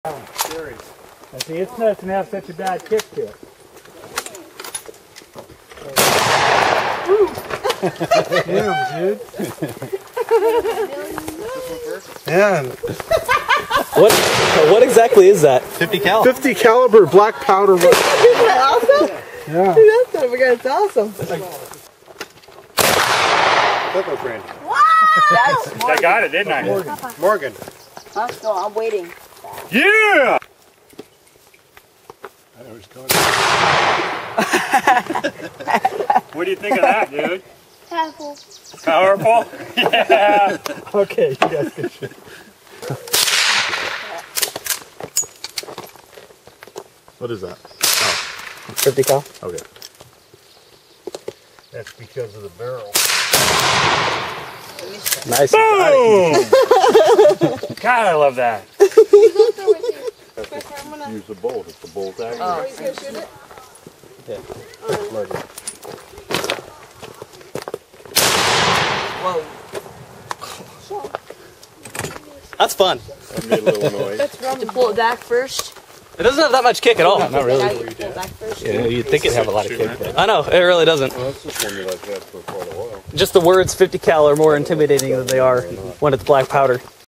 Series. And see, it's nothing to have such a bad kick to it. Damn, dude. Man. What exactly is that? 50 caliber black powder. Isn't that awesome? Yeah. Dude, that's so good. It's awesome. Cocoa brand. That's I got it, didn't I? Morgan. Let's go. I'm waiting. Yeah! I know who's going. What do you think of that, dude? Powerful. Powerful? Yeah! Okay, you guys can shoot. What is that? Oh, 50 cal? okay. That's because of the barrel. Nice. Boom! God, I love that. Use the bolt. It's the bolt action. Oh, he's gonna shoot it? Yeah. Whoa. That's fun. That made a little noise. To pull it back first. It doesn't have that much kick at all. Not really. Pull it back first. Yeah, you'd think it'd have a lot of kick. But I know, it really doesn't. Well, that's just one you like that for quite a while. Just the words 50 cal are more intimidating than they are when it's black powder.